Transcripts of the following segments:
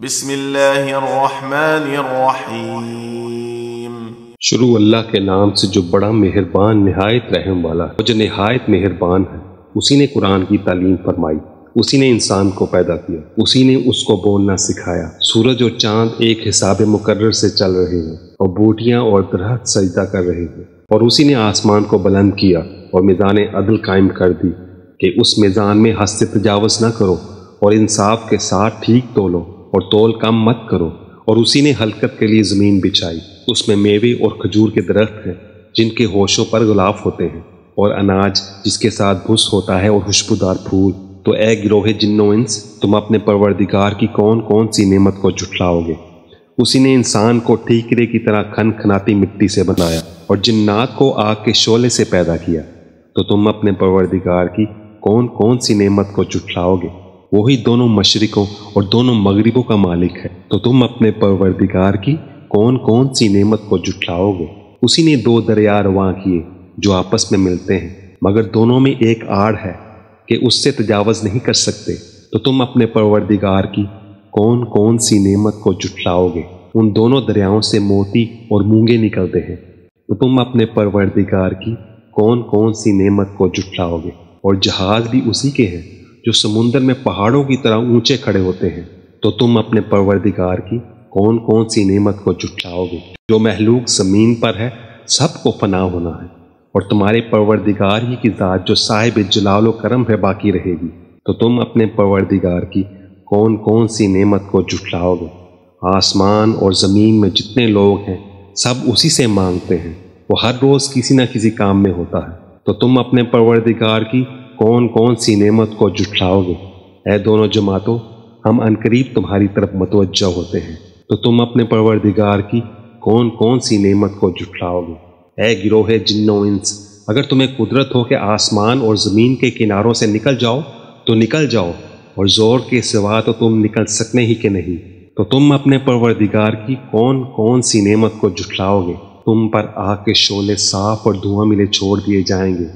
بسم اللہ الرحمن الرحیم۔ شروع اللہ کے نام سے جو بڑا مہربان نہایت رحم والا ہے، جو نہایت مہربان ہے۔ اسی نے قرآن کی تعلیم فرمائی، اسی نے انسان کو پیدا کیا، اسی نے اس کو بولنا سکھایا۔ سورج اور چاند ایک حساب مقرر سے چل رہے ہیں اور بوٹیاں اور درخت سجدہ کر رہے ہیں، اور اسی نے آسمان کو بلند کیا اور میزان عدل قائم کر دی کہ اس میزان میں حد سے تجاوز نہ کرو اور انصاف کے ساتھ ٹھیک تولو اور تول کم مت کرو۔ اور اسی نے حلقت کے لیے زمین بچھائی، اس میں میوے اور کھجور کے درخت ہیں جن کے ہوشوں پر غلاف ہوتے ہیں، اور اناج جس کے ساتھ بھس ہوتا ہے اور خوشبودار پھول۔ تو اے گروہ جن و انس، تم اپنے پروردگار کی کون کون سی نعمت کو جھٹلاؤ گے؟ اسی نے انسان کو ٹھیکرے کی طرح کھن کھناتی مٹی سے بنایا اور جنات کو آگ کے شعلے سے پیدا کیا۔ تو تم اپنے پروردگار کی کون کون سی نعمت کو جھٹلاؤ گے؟ وہی دونوں مشرقوں اور دونوں مغربوں کا مالک ہے۔ تو تم اپنے پروردگار کی کون کون سی نعمت کو جھٹلاؤ گے؟ اسی نے دو دریا رواں کیے جو آپس میں ملتے ہیں، مگر دونوں میں ایک آڑ ہے کہ اس سے تجاوز نہیں کر سکتے۔ تو تم اپنے پروردگار کی کون کون سی نعمت کو جھٹلاؤ گے؟ ان دونوں دریاؤں سے موتی اور مونگے نکلتے ہیں۔ تو تم اپنے پروردگار کی کون کون سی نعمت کو جھٹلاؤ گے؟ اور جہاز بھی اسی کے ہیں جو سمندر میں پہاڑوں کی طرح اونچے کھڑے ہوتے ہیں۔ تو تم اپنے پروردگار کی کون کون سی نعمت کو جھٹلاؤ گے؟ جو محلوق زمین پر ہے سب کو فنا ہونا ہے، اور تمہارے پروردگار ہی کی ذات جو صاحب جلال و کرم ہے باقی رہے گی۔ تو تم اپنے پروردگار کی کون کون سی نعمت کو جھٹلاؤ گے؟ آسمان اور زمین میں جتنے لوگ ہیں سب اسی سے مانگتے ہیں، وہ ہر روز کسی نہ کسی کام میں ہوتا ہے۔ تو تم اپنے پروردگار کی کون کون سی نعمت کو جھٹلاؤ گے؟ اے دونوں جماعتوں، ہم عنقریب تمہاری طرف متوجہ ہوتے ہیں۔ تو تم اپنے پروردگار کی کون کون سی نعمت کو جھٹلاؤ گے؟ اے گروہ جن و انس، اگر تمہیں قدرت ہو کہ آسمان اور زمین کے کناروں سے نکل جاؤ تو نکل جاؤ، اور زور کے سوا تو تم نکل سکنے ہی کہ نہیں۔ تو تم اپنے پروردگار کی کون کون سی نعمت کو جھٹلاؤ گے؟ تم پر آگ کے شعلے صاف اور دھواں ملے چھوڑ دیے جائیں گے،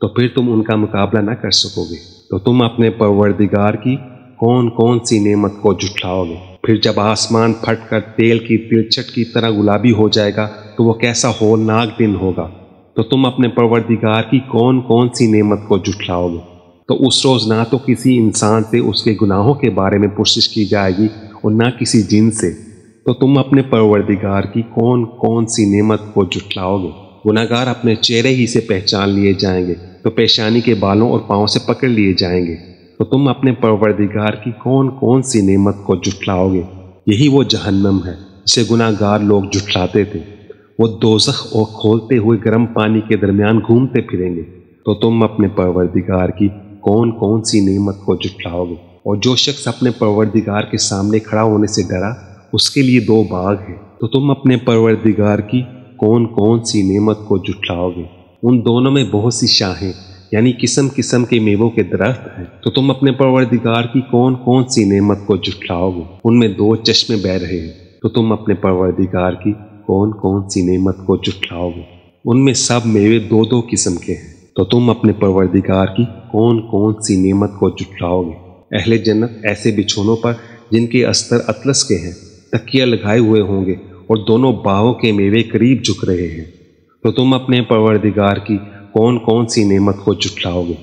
تو پھر تم ان کا مقابلہ نہ کر سکو گے۔ تو تم اپنے پروردگار کی کون کون سی نعمت کو جھٹلاؤ گے؟ پھر جب آسمان پھٹ کر تیل کی تلچھٹ کی طرح گلابی ہو جائے گا تو وہ کیسا ہولناک دن ہوگا۔ تو تم اپنے پروردگار کی کون کون سی نعمت کو جھٹلاؤ گے؟ تو اس روز نہ تو کسی انسان سے اس کے گناہوں کے بارے میں پرسش کی جائے گی اور نہ کسی جن سے۔ تو تم اپنے پروردگار کی کون کون سی نعمت کو جھٹلاؤ گے؟ گناہگار اپنے چہرے ہی سے پہچان لیے جائیں گے، تو پیشانی کے بالوں اور پاؤں سے پکڑ لیے جائیں گے۔ تو تم اپنے پروردگار کی کون کون سی نعمت کو جھٹلاؤ گے؟ یہی وہ جہنم ہے جسے گناہگار لوگ جھٹلاتے تھے، وہ دوزخ اور کھولتے ہوئے گرم پانی کے درمیان گھومتے پھریں گے۔ تو تم اپنے پروردگار کی کون کون سی نعمت کو جھٹلاؤ گے؟ اور جو شخص اپنے پروردگار کے سامنے کھڑا ہونے سے ڈرا اس کے لیے دو باغ ہیں۔ تو تم اپنے پروردگار کی کون کون سی نعمت کو جھٹلاؤ گے؟ ان دونوں میں بہت سی شاخیں یعنی قسم قسم کے میووں کے درخت ہیں۔ تو تم اپنے پروردگار کی کون کون سی نعمت کو جھٹلاؤ گے؟ ان میں دو چشمے بہہ رہے ہیں۔ تو تم اپنے پروردگار کی کون کون سی نعمت کو جھٹلاؤ گے؟ ان میں سب میوے دو دو قسم کے ہیں۔ تو تم اپنے پروردگار کی کون کون سی نعمت کو جھٹلاؤ گے؟ اہل جنت ایسے بچھونوں پر جن کے استر اطلس کے ہیں تکیہ لگائے ہوئے ہوں گے، اور دونوں باغوں کے میوے قریب جھک رہے ہیں۔ تو تم اپنے پروردگار کی کون کون سی نعمت کو جھٹلاؤ گے؟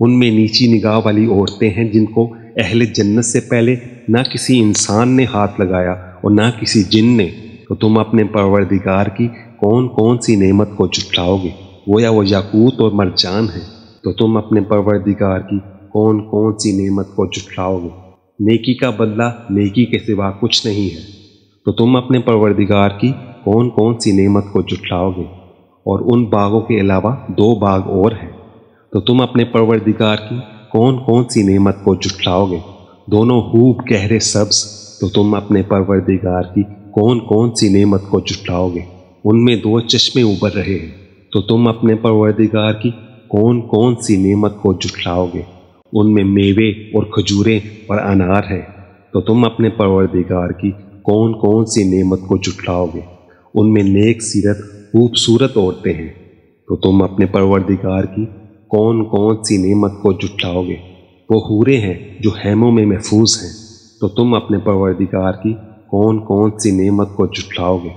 ان میں نیچی نگاہ والی عورتیں ہیں جن کو اہل جنت سے پہلے نہ کسی انسان نے ہاتھ لگایا اور نہ کسی جن نے۔ تو تم اپنے پروردگار کی کون کون سی نعمت کو جھٹلاؤ گے؟ گویا وہ یاقوت اور مرجان ہے۔ تو تم اپنے پروردگار کی کون کون سی نعمت کو جھٹلاؤ گے؟ نیکی کا بدلہ نیکی کے سوا کچھ نہیں ہے۔ تو تم اپنے پروردگار کی کون کون سی نعمت کو جھٹلاؤ گے؟ اور ان باغوں کے علاوہ دو باغ اور ہیں۔ تو تم اپنے پروردگار کی کون کون سی نعمت کو جھٹلاؤ گے؟ دونوں خوب گہرے سبز۔ تو تم اپنے پروردگار کی کون کون سی نعمت کو جھٹلاؤ گے؟ ان میں دو چشمے ابھر رہے ہیں۔ تو تم اپنے پروردگار کی کون کون سی نعمت کو جھٹلاؤ گے؟ ان میں میوے اور کھجوریں اور انار ہیں۔ تو تم اپنے پروردگار کی کون کون سی نعمت کو جھٹلاؤ گے؟ ان میں نیک سیرت خوبصورت عورتیں ہیں۔ تو تم اپنے پروردگار کی کون کون سی نعمت کو جھٹلاؤ گے؟ وہ حوریں ہیں جو خیموں میں محفوظ ہیں۔ تو تم اپنے پروردگار کی کون کون سی نعمت کو جھٹلاؤ گے؟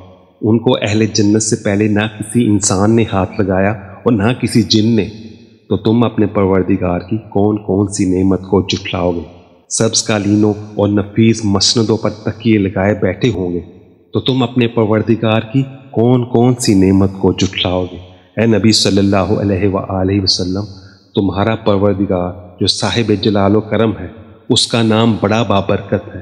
ان کو اہل جنت سے پہلے نہ کسی انسان نے ہاتھ لگایا اور نہ کسی جن نے، تو تم اپنے پروردگار کی کون کون سی نعمت کو جھٹلاؤ گے؟ سبز قالینوں اور نفیس مسندوں پر تکیے لگائے بیٹھے ہوں گے، تو تم اپنے پروردگار کی کون کون سی نعمت کو جھٹلاؤ گے؟ اے نبی صلی اللہ علیہ وآلہ وسلم، تمہارا پروردگار جو صاحب جلال و کرم ہے، اس کا نام بڑا بابرکت ہے،